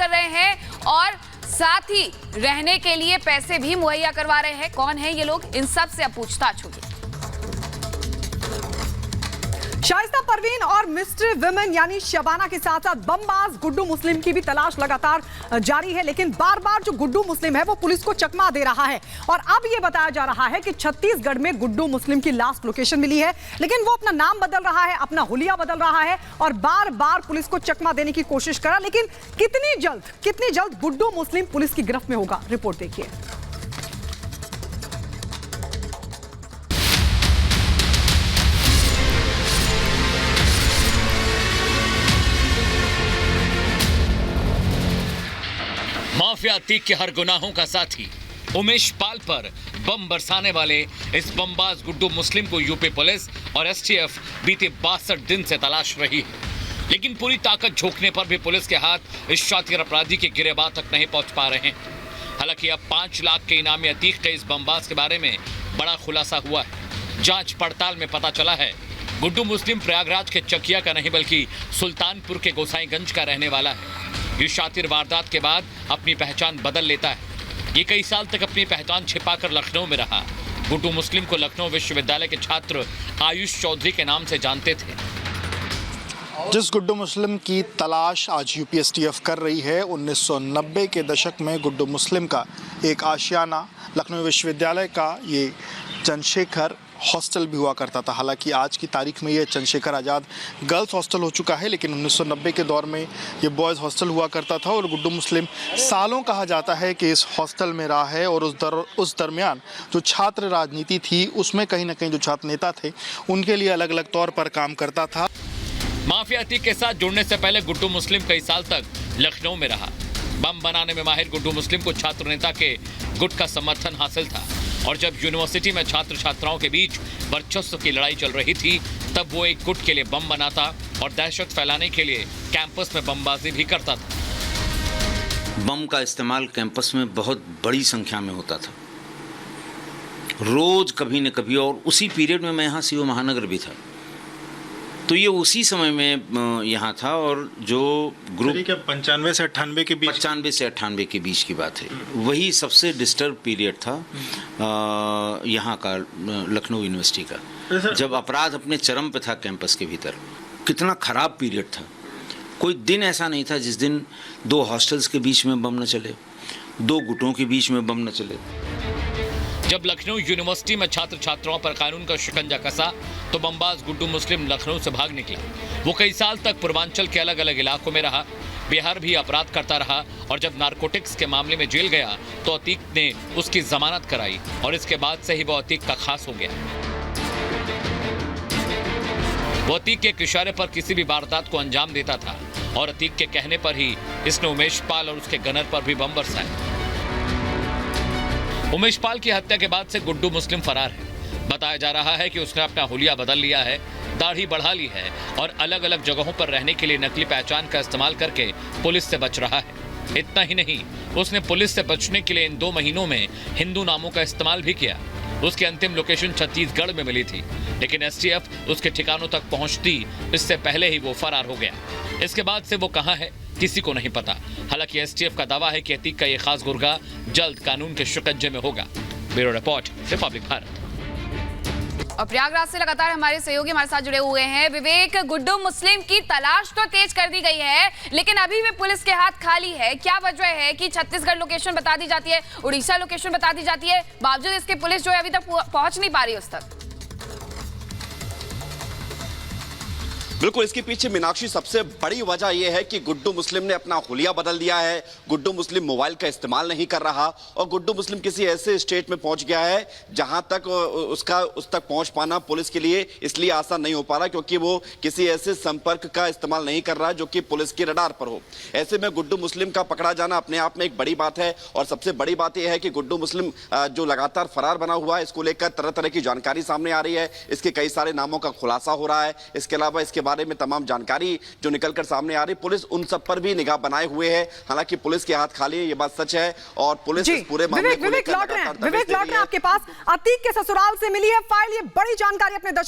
कर रहे हैं और साथ ही रहने के लिए पैसे भी मुहैया करवा रहे हैं। कौन है ये लोग, इन सब से अब पूछताछ होगी। शाइस्ता परवीन और मिस्ट्री विमेन यानी शबाना के साथ साथ बमबाज गुड्डू मुस्लिम की भी तलाश लगातार जारी है, लेकिन बार बार जो गुड्डू मुस्लिम है वो पुलिस को चकमा दे रहा है। और अब ये बताया जा रहा है कि छत्तीसगढ़ में गुड्डू मुस्लिम की लास्ट लोकेशन मिली है, लेकिन वो अपना नाम बदल रहा है, अपना हुलिया बदल रहा है और बार बार पुलिस को चकमा देने की कोशिश कर रहा है। लेकिन कितनी जल्द गुड्डू मुस्लिम पुलिस की गिरफ्त में होगा, रिपोर्ट देखिए। माफिया अतीक के हर गुनाहों का साथी उमेश पाल पर बम बरसाने वाले इस बमबाज गुड्डू मुस्लिम को यूपी पुलिस और एसटीएफ बीते 62 दिन से तलाश रही है, लेकिन पूरी ताकत झोंकने पर भी पुलिस के हाथ इस शातिर अपराधी के गिरेबान तक नहीं पहुंच पा रहे हैं। हालांकि अब 5 लाख के इनामी अतीक के इस बमबाज के बारे में बड़ा खुलासा हुआ है। जांच पड़ताल में पता चला है गुड्डू मुस्लिम प्रयागराज के चकिया का नहीं बल्कि सुल्तानपुर के गोसाईगंज का रहने वाला है। ये शातिर वारदात के बाद अपनी पहचान बदल लेता है। ये कई साल तक अपनी पहचान छिपाकर लखनऊ में रहा। गुड्डू मुस्लिम को लखनऊ विश्वविद्यालय के छात्र आयुष चौधरी के नाम से जानते थे। जिस गुड्डू मुस्लिम की तलाश आज यूपी एसटीएफ कर रही है, 1990 के दशक में गुड्डू मुस्लिम का एक आशियाना लखनऊ विश्वविद्यालय का ये चंद्रशेखर हॉस्टल भी हुआ करता था। हालांकि आज की तारीख में ये चंद्रशेखर आज़ाद गर्ल्स हॉस्टल हो चुका है, लेकिन 1990 के दौर में ये बॉयज़ हॉस्टल हुआ करता था और गुड्डू मुस्लिम सालों कहा जाता है कि इस हॉस्टल में रहा है। और उस दरमियान जो छात्र राजनीति थी उसमें कहीं ना कहीं जो छात्र नेता थे उनके लिए अलग अलग तौर पर काम करता था। माफिया अतीक के साथ जुड़ने से पहले गुड्डू मुस्लिम कई साल तक लखनऊ में रहा। बम बनाने में माहिर गुड्डू मुस्लिम को छात्र नेता के गुट का समर्थन हासिल था और जब यूनिवर्सिटी में छात्र छात्राओं के बीच वर्चस्व की लड़ाई चल रही थी तब वो एक गुट के लिए बम बनाता और दहशत फैलाने के लिए कैंपस में बमबाजी भी करता था। बम का इस्तेमाल कैंपस में बहुत बड़ी संख्या में होता था, रोज कभी न कभी। और उसी पीरियड में मैं यहाँ सीओ महानगर भी था, तो ये उसी समय में यहाँ था। और जो ग्रुप 95 से 98 के बीच 95 से 98 के बीच की बात है, वही सबसे डिस्टर्ब पीरियड था यहाँ का, लखनऊ यूनिवर्सिटी का, जब अपराध अपने चरम पे था कैंपस के भीतर। कितना ख़राब पीरियड था। कोई दिन ऐसा नहीं था जिस दिन 2 हॉस्टल्स के बीच में बम न चले, 2 गुटों के बीच में बम न चले। जब लखनऊ यूनिवर्सिटी में छात्र छात्राओं पर कानून का शिकंजा कसा तो बमबाज गुड्डू मुस्लिम लखनऊ से भाग निकले। वो कई साल तक पूर्वांचल के अलग अलग इलाकों में रहा, बिहार भी अपराध करता रहा और जब नारकोटिक्स के मामले में जेल गया तो अतीक ने उसकी जमानत कराई और इसके बाद से ही वो अतीक का खास हो गया। वो अतीक के इशारे पर किसी भी वारदात को अंजाम देता था और अतीक के कहने पर ही इसने उमेश पाल और उसके गनर पर भी बम बरसाए। उमेश पाल की हत्या के बाद से गुड्डू मुस्लिम फरार है। बताया जा रहा है कि उसने अपना हुलिया बदल लिया है, दाढ़ी बढ़ा ली है और अलग अलग जगहों पर रहने के लिए नकली पहचान का इस्तेमाल करके पुलिस से बच रहा है। इतना ही नहीं, उसने पुलिस से बचने के लिए इन 2 महीनों में हिंदू नामों का इस्तेमाल भी किया। उसकी अंतिम लोकेशन छत्तीसगढ़ में मिली थी, लेकिन एसटीएफ उसके ठिकानों तक पहुंचती इससे पहले ही वो फरार हो गया। इसके बाद से वो कहां है किसी को नहीं पता। हालांकि एसटीएफ का दावा है कि अतीक का ये खास गुर्गा जल्द कानून के शिकंजे में होगा। Bureau report, Republic Bharat. और प्रयागराज से लगातार हमारे सहयोगी हमारे साथ जुड़े हुए हैं। विवेक, गुड्डू मुस्लिम की तलाश तो तेज कर दी गई है, लेकिन अभी भी पुलिस के हाथ खाली है। क्या वजह है कि छत्तीसगढ़ लोकेशन बता दी जाती है, उड़ीसा लोकेशन बता दी जाती है, बावजूद इसके पुलिस जो है अभी तक पहुंच नहीं पा रही उस तक? बिल्कुल, इसके पीछे मीनाक्षी सबसे बड़ी वजह यह है कि गुड्डू मुस्लिम ने अपना हुलिया बदल दिया है। गुड्डू मुस्लिम मोबाइल का इस्तेमाल नहीं कर रहा और गुड्डू मुस्लिम किसी ऐसे स्टेट में पहुंच गया है जहां तक उस तक पहुंच पाना पुलिस के लिए इसलिए आसान नहीं हो पा रहा क्योंकि वो किसी ऐसे संपर्क का इस्तेमाल नहीं कर रहा जो कि पुलिस की रडार पर हो। ऐसे में गुड्डू मुस्लिम का पकड़ा जाना अपने आप में एक बड़ी बात है और सबसे बड़ी बात यह है कि गुड्डू मुस्लिम जो लगातार फरार बना हुआ है, इसको लेकर तरह तरह की जानकारी सामने आ रही है। इसके कई सारे नामों का खुलासा हो रहा है। इसके अलावा इसके बारे में तमाम जानकारी जो निकलकर सामने आ रही, पुलिस उन सब पर भी निगाह बनाए हुए है। हालांकि पुलिस के हाथ खाली है, ये बात सच है और पुलिस इस पूरे मामले को लेकर विवेक लौट रहे हैं आपके पास। अतीक के ससुराल से मिली है फाइल, ये बड़ी जानकारी अपने दर्शकों